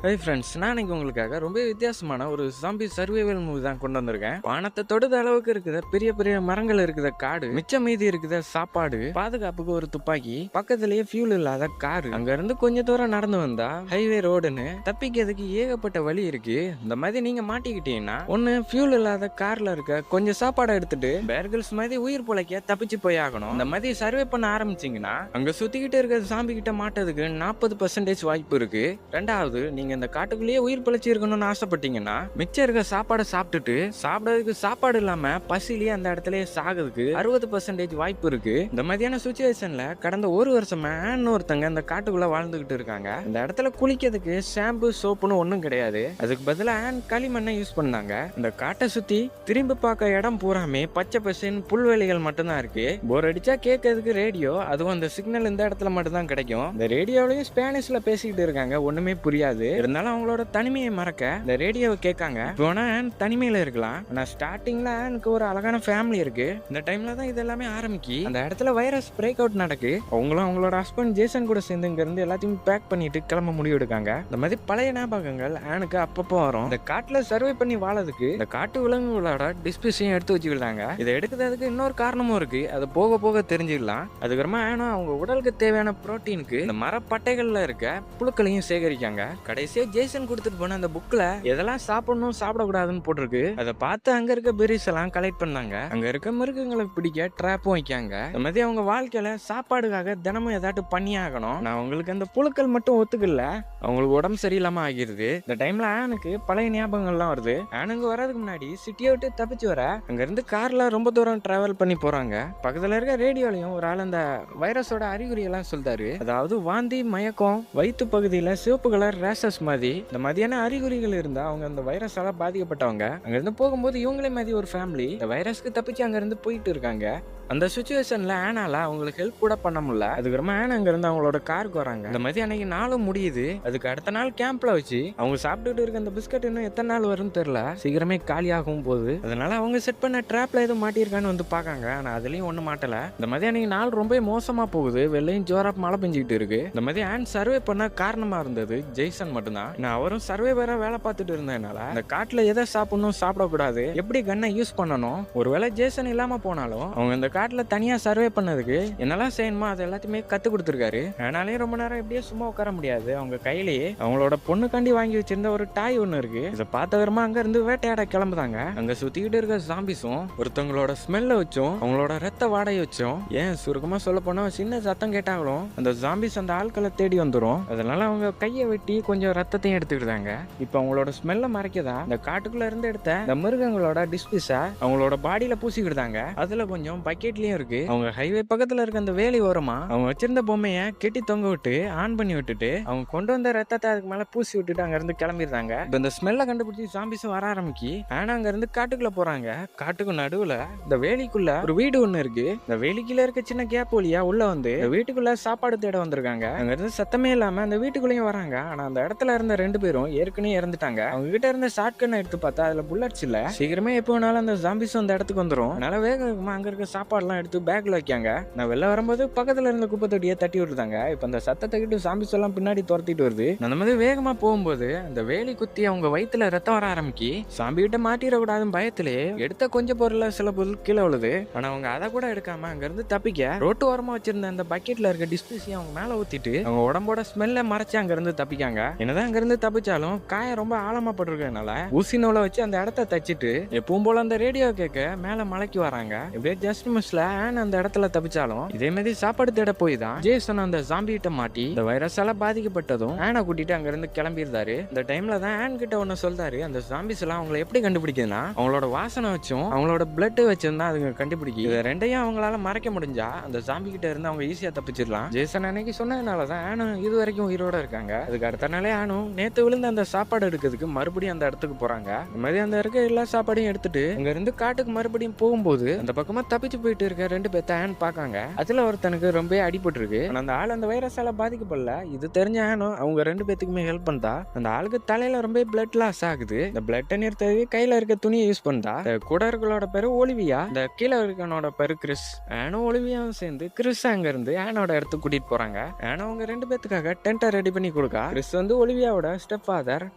Hi friends, நான் இன்னைக்கு உங்களுக்காக ரொம்ப வித்தியாசமான ஒரு ஜாம்பி சர்வைவல் மூவி தான் கொண்டு வந்திருக்கேன். வானத்தை தொடுத அளவுக்கு இருக்குத பெரிய பெரிய மரங்கள் இருக்குத காடு, மிச்சம் மீதி இருக்குத சாப்பாடு, பாதுகாப்புக்கு ஒரு துப்பாக்கி, பக்கத்திலேயே ஃபியூல் இல்லாத காரு. அங்க இருந்து கொஞ்ச தூரம் நடந்து வந்தா ஹைவே ரோடுன்னு தப்பிக்கிறதுக்கு ஏகப்பட்ட வழி இருக்கு. இந்த மாதிரி நீங்க மாட்டிக்கிட்டீங்கன்னா ஒன்னு ஃபியூல் இல்லாத கார்ல இருக்க கொஞ்சம் சாப்பாடை எடுத்துட்டு பேர்கிள்ஸ் மாதிரி உயிர் பொழைக்க தப்பிச்சு போய் ஆகணும். இந்த மாதிரி சர்வே பண்ண ஆரம்பிச்சீங்கன்னா அங்க சுத்திக்கிட்டு இருக்க ஜாம்பி கிட்ட மாட்டதுக்கு 40% வாய்ப்பு இருக்கு. ரெண்டாவது, நீங்க இந்த காட்டுக்குள்ளேயே உயிர் பிழைச்சி இருக்கணும்னு ஆசைப்பட்டீங்கன்னா மிச்சம் இருக்க சாப்பாடை சாப்பிட்டுட்டு சாப்பிடறதுக்கு சாப்பாடு இல்லாம பசிலேயே அந்த இடத்துலயே சாகிறதுக்கு 60% வாய்ப்பு இருக்கு. இந்த மாதிரியான சுச்சுவேஷன்ல கடந்த ஒரு வருஷமா ஒருத்தங்க இந்த காட்டுக்குள்ள வாழ்ந்துகிட்டு இருக்காங்க. இந்த இடத்துல குளிக்கிறதுக்கு ஷாம்பு சோப்புன்னு ஒண்ணும் கிடையாது. அதுக்கு பதிலா களிமண்ணை யூஸ் பண்ணாங்க. இந்த காட்டை சுத்தி திரும்பி பார்க்க இடம் பூராமே பச்சை பசேன்னு புல்வெளிகள் மட்டும்தான் இருக்கு. போர் அடிச்சா கேட்கறதுக்கு ரேடியோ, அதுவும் அந்த சிக்னல் இந்த இடத்துல மட்டும்தான் கிடைக்கும். இந்த ரேடியோலயும் ஸ்பானிஷ்ல பேசிக்கிட்டு இருக்காங்க, ஒண்ணுமே புரியாது. இருந்தாலும் அவங்களோட தனிமையை மறக்க இந்த ரேடியோவை கேட்காங்க. போனா தனிமையில இருக்கலாம். ஆனா ஸ்டார்டிங்ல எனக்கு ஒரு அழகான ஃபேமிலி இருக்கு. இந்த டைம்ல தான் இது எல்லாமே ஆரம்பிக்கி அந்த இடத்துல வைரஸ் பிரேக் அவுட் நடக்கு. அவங்களும் அவங்களோட ஹஸ்பண்ட் ஜேசன் கூட சேர்ந்து இங்க இருந்து எல்லாத்தையும் பேக் பண்ணிட்டு கிளம்ப முடிவு எடுக்காங்க. இந்த மாதிரி பழைய ஞாபகங்கள் ஆனுக்கு அப்பப்போ வரும். இந்த காட்டுல சர்வே பண்ணி வாழறதுக்கு இந்த காட்டு விலங்குகளோட டிஸ்பிஸையும் எடுத்து வச்சுக்கிட்டாங்க. இதை எடுக்கிறதுக்கு இன்னொரு காரணமும் இருக்கு, அது போக போக தெரிஞ்சுக்கலாம். அதுக்கப்புறமா ஆனும் அவங்க உடலுக்கு தேவையான புரோட்டீனுக்கு இந்த மரப்பட்டைகள்ல இருக்க புழுக்களையும் சேகரிக்காங்க. கடைசியா ஜேசன் கொடுத்துட்டு போன அந்த புக்ல எதெல்லாம் சாப்பிடணும் சாப்பிடக்கூடாதுன்னு போட்டிருக்கு. அதை பார்த்து அங்க இருக்க பெரிஸ் எல்லாம் கலெக்ட் பண்ணாங்க. அங்க இருக்க மிருகங்களை பிடிக்க ட்ராப்பும் வைக்காங்க. இந்த மாதிரி அவங்க வாழ்க்கையில சாப்பாடுக்காக தினமும் ஏதாட்டும் பண்ணி ஆகணும். நான் அவங்களுக்கு அந்த புழுக்கள் மட்டும் ஒத்துக்கல, அவங்களுக்கு உடம்பு சரியில்லாம ஆகிருது. இந்த டைம்ல ஆனுக்கு பழைய ஞாபகங்கள்லாம் வருது. ஆனுங்க வர்றதுக்கு முன்னாடி சிட்டியை விட்டு தப்பிச்சு வர அங்க இருந்து கார்ல ரொம்ப தூரம் டிராவல் பண்ணி போறாங்க. பக்கத்துல இருக்க ரேடியோலையும் ஒரு ஆள் அந்த வைரஸோட அறிகுறி எல்லாம் சொல்றாரு. அதாவது வாந்தி, மயக்கம், வயிற்று பகுதியில சிவப்பு கலர் ரேஷஸ் மாதிரி இந்த மாதிரியான அறிகுறிகள் இருந்தா அவங்க அந்த வைரஸால பாதிக்கப்பட்டவங்க. அங்க இருந்து போகும்போது இவங்களே மாதிரி ஒரு ஃபேமிலி இந்த வைரஸ்க்கு தப்பிச்சு அங்க இருந்து போயிட்டு இருக்காங்க. அந்த சுச்சுவேஷன்ல ஆனால அவங்களுக்கு ஹெல்ப் கூட பண்ண முடியல. அதுக்கப்புறமா ஆனா அங்க இருந்து அவங்களோட காருக்கு வராங்க. இந்த மாதிரி அன்னைக்கு நாளும் முடியுது. அதுக்கு அடுத்த நாள் கேம்ப்ல வச்சு அவங்க சாப்பிட்டுட்டு இருக்க அந்த பிஸ்கட் இன்னும் எத்தனை நாள் வரும்னு தெரியல, சீக்கிரமே காலியாகும் போது. அதனால அவங்க செட் பண்ண ட்ராப்ல எதுவும் மாட்டிருக்கான்னு வந்து பாக்காங்க. ஆனா அதுலயும் ஒண்ணு மாட்டல. இந்த மாதிரி அன்னைக்கு நாள் ரொம்ப மோசமா போகுது. வெள்ளையும் ஜோரா மழை பெஞ்சுக்கிட்டு இருக்கு. இந்த மாதிரி ஆன் சர்வே பண்ண காரணமா இருந்தது ஜெய்சன் மட்டும்தான். நான் அவரும் சர்வேவரா வேலை பார்த்துட்டு இருந்ததுனால இந்த காட்டுல எதை சாப்பிடணும் சாப்பிடக்கூடாது, எப்படி கன்னை யூஸ் பண்ணணும், ஒருவேளை ஜேசன் இல்லாம போனாலும் அவங்க இந்த காட்டுல தனியா சர்வே பண்ணதுக்கு என்னெல்லாம் செய்யணுமோ அது எல்லாத்தையுமே கத்து கொடுத்துருக்காரு. ஆனாலே ரொம்ப நேரம் எப்படியே சும்மா உட்கார முடியாது. அவங்க கையிலேயே அவங்களோட பொண்ணுக்காண்டி வாங்கி வச்சிருந்த ஒரு டாய் ஒண்ணு இருக்கு. இதை பார்த்தவரமா அங்க இருந்து வேட்டையாட கிளம்புதாங்க. அங்க சுத்திக்கிட்டு இருக்க ஜாம்பிஸும் ஒருத்தவங்களோட ஸ்மெல்ல வச்சும் அவங்களோட ரத்த வாடகை வச்சும், ஏன் சுருக்கமா சொல்ல போனா சின்ன சத்தம் கேட்டாலும் அந்த ஜாம்பிஸ் அந்த ஆட்களை தேடி வந்துடும். அதனால அவங்க கையை வெட்டி கொஞ்சம் ரத்தத்தையும் எடுத்துக்கிட்டாங்க. இப்ப அவங்களோட ஸ்மெல்ல மறைக்கதா இந்த காட்டுக்குள்ள இருந்து எடுத்த இந்த மிருகங்களோட டிஸ்பிஸ அவங்களோட பாடியில பூசிக்கிட்டாங்க. அதுல கொஞ்சம் பக்கெட்லயும் இருக்கு. அவங்க ஹைவே பக்கத்துல இருக்க அந்த வேலி ஓரமா அவங்க வச்சிருந்த பொம்மைய கெட்டி தொங்க விட்டு ஆன் பண்ணி விட்டுட்டு அவங்க கொண்டு வந்த ரத்தத்தை அதுக்கு மேல பூசி விட்டுட்டு அங்க இருந்து கிளம்பிடுறாங்க. இப்ப இந்த ஸ்மெல்ல கண்டுபிடிச்சி ஜாம்பிஸும் வர ஆரம்பிக்கி ஆனா அங்க இருந்து காட்டுக்குள்ள போறாங்க. காட்டுக்கு நடுவுல இந்த வேலிக்குள்ள ஒரு வீடு ஒண்ணு இருக்கு. இந்த வேலிக்குள்ள இருக்க சின்ன கேப் வழியா உள்ள வந்து வீட்டுக்குள்ள சாப்பாடு தேட வந்திருக்காங்க. அங்க இருந்து சத்தமே இல்லாம அந்த வீட்டுக்குள்ளேயும் வராங்க. ஆனா அந்த இடத்துல இருந்த 2 பேரும் ஏற்கனவே இறந்துட்டாங்க. அவங்க கிட்ட இருந்த ஷார்ட் கன் எடுத்து பார்த்தா அதுல புல்லட்ஸ் இல்ல. சீக்கிரமே எப்போ வேணாலும் அந்த ஜாம்பிஸ் அந்த இடத்துக்கு வந்துடும். அதனால வேகமா அங்க இருக்க சாப்பாடு எல்லாம் எடுத்து பேக்ல வைக்காங்க. நான் வெளில வரும்போது பக்கத்துல இருந்த குப்பை தொட்டியை தட்டி விட்டுருந்தாங்க. இப்ப அந்த சத்தத்தை கிட்ட ஜாம்பிஸ் எல்லாம் பின்னாடி துரத்திட்டு வருது. அந்த மாதிரி வேகமா போகும்போது அந்த வேலி குத்தி அவங்க வயிற்றுல ரத்தம் வர ஆரம்பிக்கி சாம்பி கிட்ட மாட்டிடக்கூடாதுன்னு பயத்திலே எடுத்த கொஞ்சம் பொருள் சில பொருள் கீழே விழுது. ஆனா அவங்க அதை கூட எடுக்காம அங்க இருந்து தப்பிக்க ரோட்டு ஓரமா வச்சிருந்த அந்த பக்கெட்ல இருக்க டிஸ்பிஸையும் அவங்க மேல ஊத்திட்டு அவங்க உடம்போட ஸ்மெல்ல மறைச்சு அங்க இருந்து தப்பிக்காங்க. என்னதான் அங்க இருந்து தப்பிச்சாலும் காயம் ரொம்ப ஆழமா பட்டிருக்கனால ஊசி நூலை வச்சு அந்த இடத்த தச்சிட்டு எப்பவும் போல அந்த ரேடியோ கேட்க மேல மலைக்கு வராங்க. இப்படியே ஜஸ்ட் மிஸ்ல ஆன் அந்த இடத்துல தப்பிச்சாலும் இதே மாதிரி சாப்பாடு தேட போய் தான் ஜேசன் அந்த ஜாம்பி கிட்ட மாட்டி இந்த வைரஸால பாதிக்கப்பட்டதும் ஆனை கூட்டிட்டு அங்க இருந்து கிளம்பிடுறாரு. இந்த டைம்ல தான் ஆன் கிட்ட ஒன்னு சொல்றாரு. அந்த ஜாம்பிஸ் எல்லாம் அவங்களை எப்படி கண்டுபிடிக்குதுன்னா அவங்களோட வாசனை வச்சும் அவங்களோட பிளட் வச்சிருந்தா அதுங்க கண்டுபிடிக்கும். இது ரெண்டையும் அவங்களால மறைக்க முடிஞ்சா அந்த ஜாம்பி கிட்ட இருந்து அவங்க ஈஸியா தப்பிச்சிடலாம். ஜேசன் அன்னைக்கு சொன்னதுனாலதான் ஆனும் இது வரைக்கும் உயிரோட இருக்காங்க. அதுக்கு அடுத்த நாளே ஆனும் நேத்து விழுந்து அந்த சாப்பாடு எடுக்கிறதுக்கு மறுபடியும் அந்த இடத்துக்கு போறாங்க. இந்த மாதிரி அந்த இருக்க எல்லா சாப்பாடையும் எடுத்துட்டு அங்க இருந்து காட்டுக்கு மறுபடியும் போகும்போது அந்த பக்கமா தப்பிச்சு போயிட்டு போயிட்டு இருக்க 2 பேத்த ஆன் பாக்காங்க. அதுல ஒருத்தனுக்கு ரொம்ப அடிபட்டு இருக்கு. அந்த ஆள் அந்த வைரஸால பாதிக்கப்படல. இது தெரிஞ்ச ஆனும் அவங்க 2 பேத்துக்குமே ஹெல்ப் பண்ணா. அந்த ஆளுக்கு தலையில ரொம்ப பிளட் லாஸ் ஆகுது. இந்த பிளட் நிறுத்ததுக்கு கையில இருக்க துணியை யூஸ் பண்ணா. கூட இருக்கவளோட பேரு ஒலிவியா, இந்த கீழே இருக்கனோட பேரு கிறிஸ். ஆனும் ஒலிவியாவும் சேர்ந்து கிறிஸ் அங்க இருந்து ஆனோட இடத்துக்கு கூட்டிட்டு போறாங்க. ஆனா அவங்க 2 பேத்துக்காக டென்ட்டை ரெடி பண்ணி கொடுக்கா. கிறிஸ் வந்து ஒலிவியாவோட ஸ்டெப் ஃபாதர்.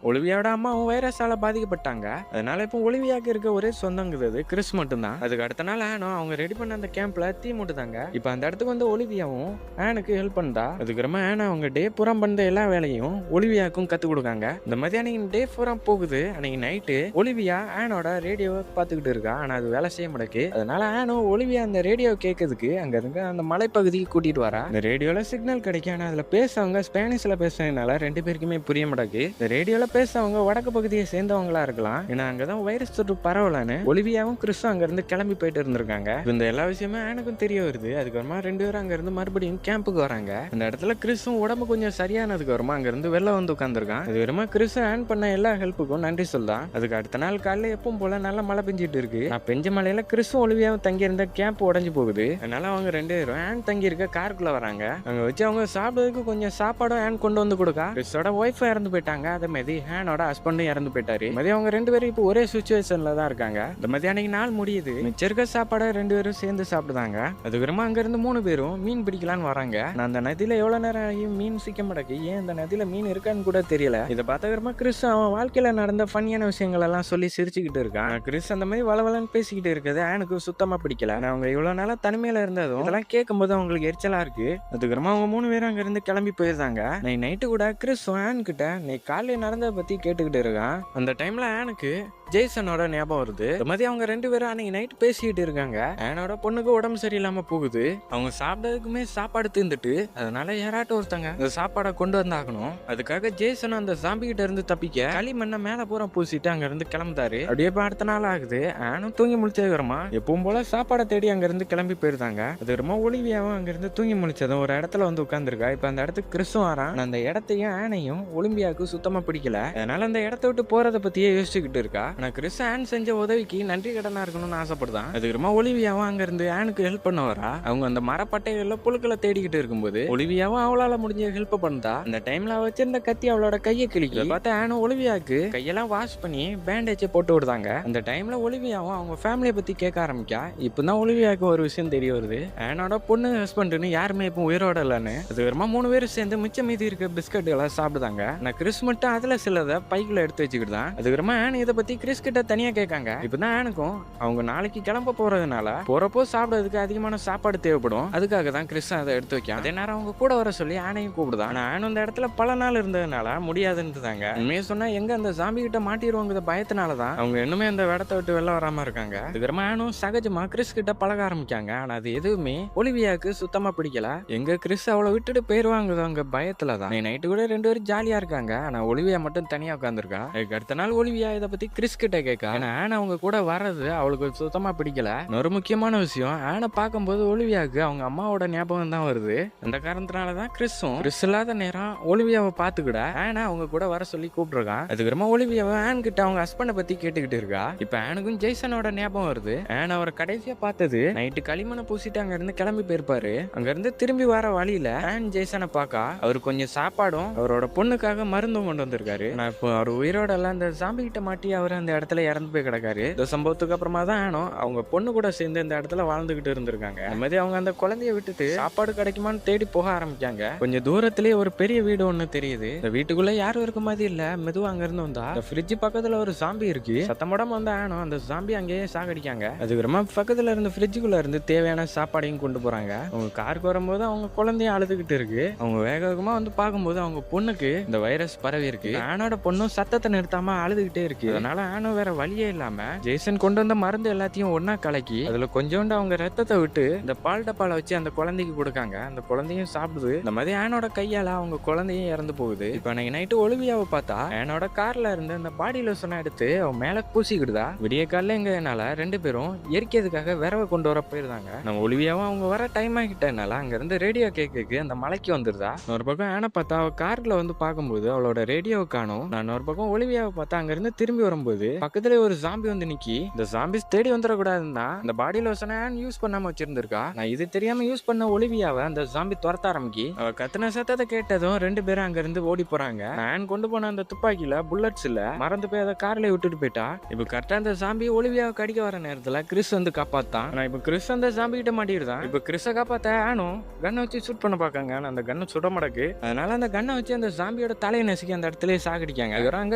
ஒலிவியாவோட அம்மாவும் வைரஸால பாதிக்கப்பட்டாங்க. அதனால இப்போ ஒலிவியாக்கு இருக்க ஒரே சொந்தங்கிறது கிறிஸ் மட்டும்தான். அதுக்கு அடுத்த நாள் ஆனோ அவங்க ரெடி பண்ண அந்த கேம்ப்ல தீ மூட்டுதாங்க. இப்போ அந்த இடத்துக்கு வந்து ஒலிவியாவும் ஆனுக்கு ஹெல்ப் பண்ணா. அதுக்கப்புறமா ஆனா அவங்க டே பூரா பண்ண எல்லா வேலையும் ஒலிவியாவுக்கும் கத்து கொடுக்காங்க. இந்த மாதிரி அன்னைக்கு டே பூரா போகுது. அன்னைக்கு நைட்டு ஒலிவியா ஆனோட ரேடியோவை பார்த்துக்கிட்டு இருக்கா. ஆனா அது வேலை செய்ய மாட்டேங்குது. அதனால ஆனோ ஒலிவியா அந்த ரேடியோ கேட்கறதுக்கு அங்க இருக்க அந்த மலைப்பகுதிக்கு கூட்டிட்டு வரா. இந்த ரேடியோல சிக்னல் கிடைக்கும். ஆனா அதுல பேசவங்க ஸ்பானிஷ்ல பேசுறதுனால 2 பேருக்குமே புரிய மாட்டேங்குது. இந்த ரேடியோல பேசவங்க வடக்கு பகுதியை சேர்ந்தவங்களா இருக்கலாம். ஏன்னா அங்கதான் வைரஸ் தொற்று பரவலான்னு ஒலிவியாவும் கிறிஸும் அங்க இருந்து கிளம்பி போயிட்டு இருந்திருக்காங்க. இந்த எல்லா விஷயமே எனக்கும் தெரிய வருது. அதுக்கப்புறமா 2 பேரும் அங்க இருந்து மறுபடியும் கேம்புக்கு வராங்க. அந்த இடத்துல கிறிஸும் உடம்பு கொஞ்சம் சரியானதுக்கு அப்புறமா அங்க இருந்து வெளில வந்து உட்காந்துருக்கான். அதுக்கப்புறமா கிறிஸ் ஆன் பண்ண எல்லா ஹெல்ப்புக்கும் நன்றி சொல்றான். அதுக்கு அடுத்த நாள் காலையில எப்பவும் போல நல்ல மழை பெஞ்சிட்டு இருக்கு. பெஞ்ச மலையில கிறிஸும் ஒலிவியாவும் தங்கி இருந்த கேம்ப் உடஞ்சு போகுது. அதனால அவங்க 2 பேரும் ஆன் தங்கி இருக்க காருக்குள்ள வராங்க. அங்க வச்சு அவங்க சாப்பிடுறதுக்கு கொஞ்சம் சாப்பாடும் ஆன் கொண்டு வந்து கொடுக்கா. கிறிஸோட ஒய்ஃப் இறந்து போயிட்டாங்க. அதே மாதிரி ஹேனோட ஹஸ்பண்டும் இறந்து போயிட்டாரு. மதியம் அவங்க 2 பேரும் இப்போ ஒரே சுச்சுவேஷன்ல தான் இருக்காங்க. இந்த மதியம் அன்னைக்கு நாள் முடியுது. மிச்சம் இருக்க சாப்பாடை 2 பேரும் சேர்ந்து சாப்பிடுதாங்க. அதுக்கப்புறமா அங்க இருந்து 3 பேரும் மீன் பிடிக்கலான்னு வராங்க. நான் அந்த நதியில எவ்வளவு நேரம் ஆகியும் மீன் சிக்க மாட்டேக்கு. ஏன் இந்த நதியில மீன் இருக்கான்னு கூட தெரியல. இதை பார்த்தக்கப்புறமா கிறிஸ் அவன் வாழ்க்கையில நடந்த ஃபன்னியான விஷயங்கள் எல்லாம் சொல்லி சிரிச்சுக்கிட்டு இருக்கான். கிறிஸ் அந்த மாதிரி வளவலன்னு பேசிக்கிட்டு இருக்கிறது எனக்கு சுத்தமா பிடிக்கல. அவங்க இவ்வளவு நாளா தனிமையில இருந்ததும் இதெல்லாம் கேட்கும் போது அவங்களுக்கு எரிச்சலா இருக்கு. அதுக்கப்புறமா அவங்க 3 பேரும் அங்க இருந்து கிளம்பி போயிருந்தாங்க. நைட்டு கூட கிறிஸ் ஆன் கிட்ட நீ காலையில நடந்ததை பத்தி கேட்டுக்கிட்டு இருக்கான். அந்த டைம்ல ஆனுக்கு ஜேசனோட ஞாபகம் வருது. மாதிரி அவங்க 2 பேரும் அன்னைக்கு நைட் பேசிக்கிட்டு இருக்காங்க. ஆனோட பொண்ணுக்கு உடம்பு சரியில்லாம போகுது. அவங்க சாப்பிட்டதுக்குமே சாப்பாடு தீர்ந்துட்டு அதனால யாராட்டும் ஒருத்தங்க இந்த சாப்பாடை கொண்டு வந்தாகணும். அதுக்காக ஜேசன் அந்த சாம்பி கிட்ட இருந்து தப்பிக்க களிமண்ணை மேல பூரா பூசிட்டு அங்க இருந்து கிளம்புதாரு. அப்படியே அடுத்த நாள் ஆகுது. ஆனும் தூங்கி முழிச்சதுக்கப்புறமா எப்பவும் போல சாப்பாடை தேடி அங்க இருந்து கிளம்பி போயிருந்தாங்க. அதுக்கப்புறமா ஒலிவியாவும் அங்க இருந்து தூங்கி முழிச்சதும் ஒரு இடத்துல வந்து உட்கார்ந்துருக்கா. இப்ப அந்த இடத்துக்கு கிறிஸும் வரான். அந்த இடத்தையும் ஆனையும் ஒலிம்பியாவுக்கு சுத்தமா பிடிக்கல. அதனால அந்த இடத்த விட்டு போறதை பத்தியே யோசிச்சுக்கிட்டு இருக்கா. ஆனா கிறிஸ் ஆன் செஞ்ச உதவிக்கு நன்றி கடனா இருக்கணும்னு ஆசைப்படுதான். அதுக்கப்புறமா ஒலிவியாவும் அங்க இருந்து ஆனுக்கு ஹெல்ப் பண்ண வரா. அவங்க அந்த மரப்பட்டைகள்ல புழுக்களை தேடிக்கிட்டு இருக்கும்போது ஒலிவியாவும் அவளால முடிஞ்ச ஹெல்ப் பண்ணா. அந்த டைம்ல அவ வச்சிருந்த கத்தி அவளோட கையை கிழிக்க பார்த்தா ஆனு ஒலிவியாவுக்கு கையெல்லாம் வாஷ் பண்ணி பேண்டேஜ் போட்டு விடுதாங்க. அந்த டைம்ல ஒலிவியாவும் அவங்க ஃபேமிலியை பத்தி கேட்க ஆரம்பிக்கா. இப்பதான் ஒலிவியாவுக்கு ஒரு விஷயம் தெரிய வருது. ஆனோட பொண்ணு ஹஸ்பண்ட்னு யாருமே இப்போ உயிரோட இல்லன்னு. அதுக்கப்புறமா 3 பேரும் சேர்ந்து மிச்சம் மீதி இருக்க பிஸ்கட்டுகளை சாப்பிடுதாங்க. நான் கிறிஸ் மட்டும் அதுல சிலதை பைக்குள்ள எடுத்து வச்சுக்கிட்டு தான். அதுக்கப்புறமா ஆன் இதை பத்தி கிறிஸ் கிட்ட தனியா கேட்காங்க. இப்பதான் ஆனுக்கும் அவங்க நாளைக்கு கிளம்ப போறதுனால போறப்போ சாப்பிடுறதுக்கு அதிகமான சாப்பாடு தேவைப்படும். அதுக்காக தான் கிறிஸ் அதை எடுத்து வைக்கான். அதே நேரம் அவங்க கூட வர சொல்லி ஆனையும் கூப்பிடுதான். ஆனா ஆன் அந்த இடத்துல பல நாள் இருந்ததுனால முடியாதுன்னுதாங்க. உண்மையை சொன்னா எங்க அந்த சாமி கிட்ட மாட்டிடுவாங்க பயத்தினாலதான் அவங்க இன்னுமே அந்த இடத்த விட்டு வெளில வராம இருக்காங்க. அதுக்கப்புறமா ஆனும் சகஜமா கிறிஸ் கிட்ட பழக ஆரம்பிக்காங்க. ஆனா அது எதுவுமே ஒலிவியாவுக்கு சுத்தமா பிடிக்கல. எங்க கிறிஸ் அவளை விட்டுட்டு போயிருவாங்க அங்க பயத்துலதான். நைட்டு கூட 2 பேரும் ஜாலியா இருக்காங்க. ஆனா ஒலிவியா மட்டும் தனியா உட்காந்துருக்கா. அடுத்த நாள் ஒலிவியா இதை பத்தி கிறிஸ் கிட்ட கேட்கா. ஆனா அவங்க கூட வர்றது அவளுக்கு சுத்தமா பிடிக்கல. ஒரு முக்கியமான விஷயம் ஆனை பார்க்கும்போது ஒலிவியாவுக்கு அவங்க அம்மாவோட ஞாபகம் தான் வருது. அந்த காரணத்தினாலதான் கிறிஸ் இல்லாத நேரம் ஒலிவியாவை பார்த்துக்கிட ஆனா அவங்க கூட வர சொல்லி கூப்பிட்டுருக்கான். அதுக்கப்புறமா ஒலிவியாவை ஆன் கிட்ட அவங்க ஹஸ்பண்டை பத்தி கேட்டுக்கிட்டு இருக்கா. இப்ப ஆனுக்கும் ஜெய்சனோட ஞாபகம் வருது. ஆன் அவரை கடைசியா பார்த்தது நைட்டு களிமண்ணை பூசிட்டு அங்க இருந்து கிளம்பி போயிருப்பாரு. அங்க இருந்து திரும்பி வர வழியில ஆன் ஜெய்சனை பார்க்கா. அவரு கொஞ்சம் சாப்பாடும் அவரோட பொண்ணுக்காக மருந்தும் கொண்டு வந்திருக்காரு. நான் இப்போ அவர் உயிரோட எல்லாம் அந்த சாம்பி கிட்ட மாட்டி அவர் அந்த இடத்துல இறந்து போய் கிடக்காரு. இந்த சம்பவத்துக்கு அப்புறமா தான் ஆனும் அவங்க பொண்ணு கூட சேர்ந்து இந்த இடத்துல வாழ்ந்துகிட்டு இருந்திருக்காங்க. அந்த மாதிரி அவங்க அந்த குழந்தைய விட்டுட்டு சாப்பாடு கிடைக்குமான்னு தேடி போக ஆரம்பிக்காங்க. கொஞ்சம் தூரத்திலேயே ஒரு பெரிய வீடு ஒண்ணு தெரியுது. இந்த வீட்டுக்குள்ள யாரும் இருக்க மாதிரி இல்ல. மெதுவா அங்க இருந்து வந்தா இந்த ஃப்ரிட்ஜ் பக்கத்துல ஒரு சாம்பி இருக்கு. சத்தமோடாம வந்து ஆனும் அந்த சாம்பி அங்கேயே சாகடிக்காங்க. அதுக்கப்புறமா பக்கத்துல இருந்து ஃப்ரிட்ஜுக்குள்ள இருந்து தேவையான சாப்பாடையும் கொண்டு போறாங்க. அவங்க காருக்கு வரும்போது அவங்க குழந்தைய அழுதுகிட்டு இருக்கு. அவங்க வேக வேகமா வந்து பார்க்கும்போது அவங்க பொண்ணுக்கு இந்த வைரஸ் பரவி இருக்கு. ஆனோட பொண்ணும் சத்தத்தை நிறுத்தாம அழுதுகிட்டே இருக்கு. அதனால ஆனோ வேற வழியே இல்லாம ஜேசன் கொண்டு வந்த மருந்து எல்லாத்தையும் ஒன்னா கலக்கி அதுல கொஞ்சோண்டு அவங்க ரத்தத்தை விட்டு இந்த பால் டப்பால வச்சு அந்த குழந்தைக்கு கொடுக்காங்க. அந்த குழந்தையும் சாப்பிடுது. இந்த மாதிரி ஆனோட கையால அவங்க குழந்தையும் இறந்து போகுது. இப்ப அன்னைக்கு நைட்டு ஒலிவியாவை பார்த்தா ஆனோட கார்ல இருந்து அந்த பாடி லோஷனை எடுத்து அவன் மேல பூசிக்கிடுதா. விடிய காலைல எங்கனால 2 பேரும் எரிக்கிறதுக்காக விரவை கொண்டு வர போயிருந்தாங்க. நம்ம ஒலிவியாவும் அவங்க வர டைம் ஆகிட்டனால அங்க இருந்து ரேடியோ கேக்கு அந்த மலைக்கு வந்துருதா. ஒரு பக்கம் ஆனை பார்த்தா அவ கார்ல வந்து பார்க்கும்போது அவளோட ரேடியோவை காணும். நான் ஒரு பக்கம் ஒலிவியாவை பார்த்தா அங்க இருந்து திரும்பி வரும்போது போது பக்கத்துல ஒரு ஜாம்பி வந்து நிக்கி இந்த ஜாம்பிஸ் தேடி வந்துடக்கூடாதுன்னு தான் இந்த பாடி லோஷனை யூஸ் பண்ணாம வச்சிருந்திருக்கா. நான் இது தெரியாம யூஸ் பண்ண ஒலிவியாவை அந்த ஜாம்பி துரத்த ஆரம்பிக்கி. அவ கத்துன சத்தத்தை கேட்டதும் 2 பேரும் அங்க இருந்து ஓடி போறாங்க. நான் கொண்டு போன அந்த துப்பாக்கியில புல்லட்ஸ் இல்ல, மறந்து போய் அதை கார்ல விட்டுட்டு போயிட்டா. இப்ப கரெக்டா அந்த ஜாம்பி ஒலிவியாவை கடிக்க வர நேரத்துல கிறிஸ் வந்து காப்பாத்தான். ஆனா இப்ப கிறிஸ் அந்த ஜாம்பி கிட்ட மாட்டிடுதான். இப்ப கிறிஸ காப்பாத்த ஆனும் கண்ணை வச்சு ஷூட் பண்ண பாக்காங்க. அந்த கண்ணை சுட மடக்கு. அதனால அந்த கண்ணை வச்சு அந்த ஜாம்பியோட தலையை நசுக்கி அந்த இடத்துல சாகடிக்காங்க. அங்க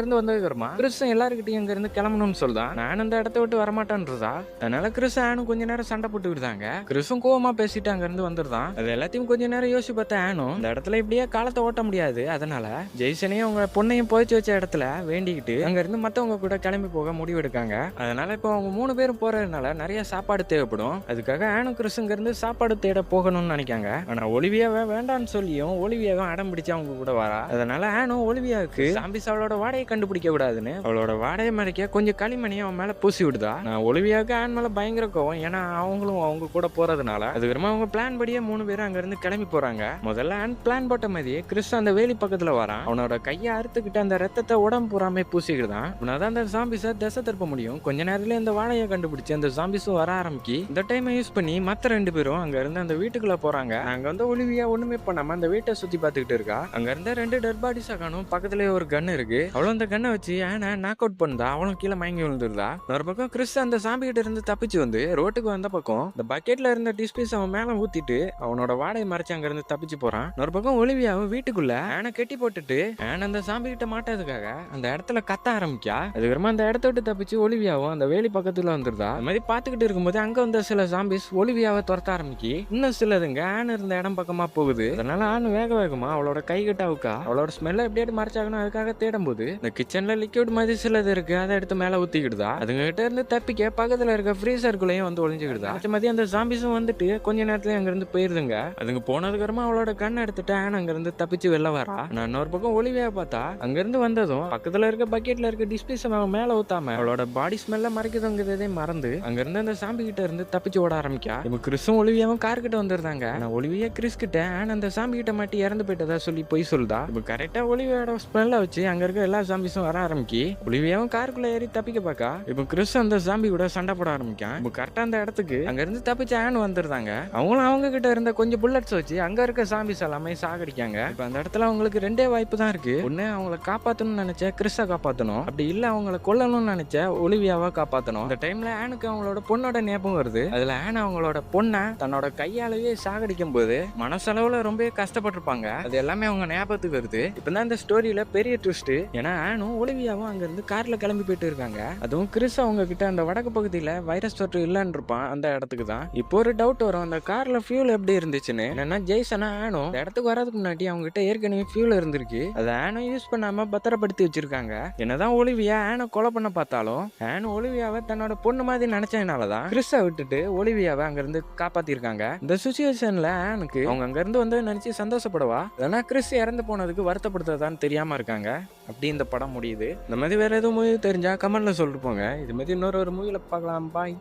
இருந்து வந்ததுக்கு அப்புறமா கிறிஸ் எல்லாருக்கிட்டையும் அங்க இருந்து கிளம்பணும்னு சொல்றான். நான் அந்த இடத்த விட்டு வரமாட்டேன்றதா. அதனால கிறிஸ் ஆனும் கொஞ்ச நேரம் சண்டை போட்டு விடுதாங்க. கிறிஸும் கோவமா பேசிட்டு அங்க இருந்து வந்துடுதான். அது எல்லாத்தையும் கொஞ்ச நேரம் யோசிச்சு பார்த்தா ஆனும் இந்த இடத்துல இப்படியே காலத்தை ஓட்ட முடியாது. அதனால ஜெய்சனையும் அவங்க பொண்ணையும் புதைச்சு வச்ச இடத்துல வேண்டிக்கிட்டு அங்க இருந்து மத்தவங்க கூட கிளம்பி போக முடிவெடுக்காங்க. அதனால இப்போ அவங்க 3 பேரும் போறதுனால நிறைய சாப்பாடு தேவைப்படும். அதுக்காக ஆனும் கிறிஸுங்க இருந்து சாப்பாடு தேட போகணும்னு நினைக்காங்க. ஆனா ஒலிவியாவை வேண்டான்னு சொல்லியும் ஒலிவியாவும் அடம் பிடிச்சு அவங்க கூட வரா. அதனால ஆனும் ஒலிவியாவுக்கு ஜாம்பிஸ் அவளோட வாடையை கண்டுபிடிக்க கூடாதுன்னு அவளோட வாடையை மறைக்க கொஞ்சம் களிமணியை அவன் மேல பூசி விடுதா. நான் ஒலிவியாவுக்கு ஆன் மேல பயங்கர கோவம். ஏன்னா அவங்களும் அவங்க கூட போறதுனால அதுக்கப்புறமா அவங்க பிளான் படியே 3 பேரும் அங்க இருந்து கிளம்பி போறாங்க. முதல்ல ஆன் பிளான் போட்ட மாதிரியே கிறிஸ் அந்த வேலி பக்கத்துல வரான். அவனோட கையை அறுத்துக்கிட்டு அந்த ரத்தத்தை உடம்பு பூராமே பூசிக்கிட்டுதான். அப்படின்னா அந்த ஜாம்பிஸை திசை திருப்ப முடியும். கொஞ்ச நேரத்துல இந்த வாழையை கண்டுபிடிச்சு அந்த ஜாம்பிஸும் வர ஆரம்பிக்கி இந்த டைமை யூஸ் பண்ணி மத்த 2 பேரும் அங்க இருந்து அந்த வீட்டுக்குள்ள போறாங்க. அங்க வந்து ஒலிவியா ஒண்ணுமே பண்ணாம அந்த வீட்டை சுத்தி பார்த்துக்கிட்டு இருக்கா. அங்க இருந்த 2 டெட் பாடிஸா காணும். பக்கத்துலயே ஒரு கன் இருக்கு. அவளும் அந்த கண்ணை வச்சு ஆனா நாக் அவுட் பண்ணா. அவளும் கீழே மயங்கி விழுந்துருந்தா. ஒரு பக்கம் கிறிஸ் அந்த ஜாம்பி கிட்ட இருந்து தப்பிச்சு வந்து ரோட்டுக்கு வந்த பக்கம் இந்த பக்கெட்ல இருந்த டிஸ்பீஸ் அவன் மேல ஊத்திட்டு அவனோட வாடையை மறைச்சு அங்க இருந்து தப்பிச்சு போறான். ஒரு பக்கம் ஒலிவியாவும் வீட்டுக்குள்ள ஆனை கட்டி போட்டுட்டு ஆன் அந்த சாம்பி கிட்ட மாட்டதுக்காக அந்த இடத்துல கத்த ஆரம்பிக்கா. அதுக்கப்புறமா அந்த இடத்த விட்டு தப்பிச்சு ஒலிவியாவும் அந்த வேலி பக்கத்துல வந்துருதா. அந்த மாதிரி பாத்துக்கிட்டு இருக்கும்போது அங்க வந்த சில சாம்பிஸ் ஒலிவியாவை துரத்த ஆரம்பிக்கி. இன்னும் சிலதுங்க ஆன் இருந்த இடம் பக்கமா போகுது. அதனால ஆண் வேக வேகமா அவளோட கை கிட்ட அவுக்கா அவளோட ஸ்மெல்ல எப்படியாவது மறைச்சாகணும் அதுக்காக தேடும் போது இந்த கிச்சன்ல லிக்விட் மாதிரி சிலது இருக்கு. அதை எடுத்து மேல ஊத்திக்கிடுதா. அதுங்க கிட்ட இருந்து தப்பிக்க பக்கத்துல இருக்க ஃப்ரீசருக்குள்ளேயும் வந்து ஒளிஞ்சுக்கிடுதா. அது மாதிரி அந்த சாம்பிஸும் வந்துட்டு கொஞ்ச நேரத்துல அங்க இருந்து போயிருதுங்க. அதுங்க போனதுக்கு அப்புறமா அவளோட கண்ணை எடுத்துட்டு ஆன் அங்க இருந்து தப்பிச்சு வெளில வரா. நான் இன்னொரு பக்கம் ஒலிவியா பார்த்தா அங்க இருந்து வந்ததும் பக்கத்துல இருக்க பக்கெட்ல இருக்க டிஸ்பீஸ் மேல ஊத்தாம அவளோட பாடி ஸ்மெல்ல மறைக்குதுங்கிறதே மறந்து அங்க இருந்து அந்த சாம்பி கிட்ட இருந்து தப்பிச்சு ஓட ஆரம்பிக்கா. இப்ப கிறிஸும் ஒலிவியாவும் கார் கிட்ட வந்துருந்தாங்க. நான் ஒலிவியா கிறிஸ் கிட்ட ஆன் அந்த சாம்பி கிட்ட மாட்டி இறந்து போயிட்டதா சொல்லி போய் சொல்லுதா. இப்ப கரெக்டா ஒலிவியோட ஸ்மெல்ல வச்சு அங்க இருக்க எல்லா சாம்பிஸும் வர ஆரம்பிக்கி. ஒலிவியாவும் காருக்குள்ள ஏறி தப்பிக்க பாக்கா. இப்ப கிறிஸ் அந்த சாம்பி கூட சண்டை போட ஆரம்பிக்கான். இப்ப கரெக்டா அந்த இடத்துக்கு அங்க இருந்து தப்பிச்சு ஆன் வந்துருந்தாங்க. அவங்களும் அவங்க கிட்ட இருந்த கொஞ்சம் புல்லட்ஸ் வச்சு அங்க இருக்க சாம்பிஸ் எல்லாமே சாகடிக்காங்க. இப்ப அந்த இடத்துல அவங்களுக்கு 2 வாய்ப்பு தான் இருக்கு. ஒண்ணு அவங்கள காப்பாத்தணும்னு நினைச்ச கிறிஸ காப்பாத்தணும். அப்படி இல்ல அவங்கள கொல்லணும்னு நினைச்ச ஒலிவியாவை காப்பாத்தணும். இந்த டைம்ல ஆனுக்கு அவங்களோட பொண்ணோட ஞாபகம் வருது. அதுல ஆன் அவங்களோட பொண்ணை தன்னோட கையாலேயே சாகடிக்கும் போது மனசளவுல ரொம்ப கஷ்டப்பட்டிருப்பாங்க. அது எல்லாமே அவங்க ஞாபகத்துக்கு வருது. இப்பதான் இந்த ஸ்டோரியில பெரிய ட்விஸ்ட். ஏன்னா ஆனும் ஒலிவியாவும் அங்க இருந்து கார்ல கிளம்பி போயிட்டு இருக்காங்க. அதுவும் கிறிஸ் அவங்க கிட்ட அந்த வடக்கு பகுதியில வைரஸ் தொற்று இல்லன்னு இருப்பான். அந்த இடத்துக்கு தான் இப்போ ஒரு டவுட் வரும். அந்த கார்ல ஃபியூல் எப்படி இருந்துச்சுன்னு. என்னன்னா ஜெய்சனா ஆனும் இந்த இடத்துக்கு வரதுக்கு முன்னாடி அவங்க கிட்ட ஏற்கனவே ஃபியூல் இருந்திருக்கு. அதை ஆனும் யூஸ் பண்ணாம பத்திரப்படுத்தி வச்சிருக்காங்க. என்னதான் ஒலிவியா ஆனை கொலை பண்ண பார்த்தாலும் ஆன் ஒலிவியாவை தன்னோட பொண்ணு மாதிரி நினைச்சதுனாலதான் கிறிஸை விட்டுட்டு ஒலிவியாவை அங்க இருந்து காப்பாத்திருக்காங்க. இந்த சிச்சுவேஷன்ல ஆனுக்கு அவங்க அங்க இருந்து வந்து நினைச்சு சந்தோஷப்படுவா. ஏன்னா கிறிஸ் இறந்து போனதுக்கு வருத்தப்படுத்ததான் தெரியாம இருக்காங்க. அப்படி இந்த படம் முடியுது. இந்த மாதிரி வேற எதுவும் மூவி தெரிஞ்சா கமெண்ட்ல சொல்லிட்டு போங்க. இது மாதிரி இன்னொரு மூவில பார்க்கலாம். பாய்.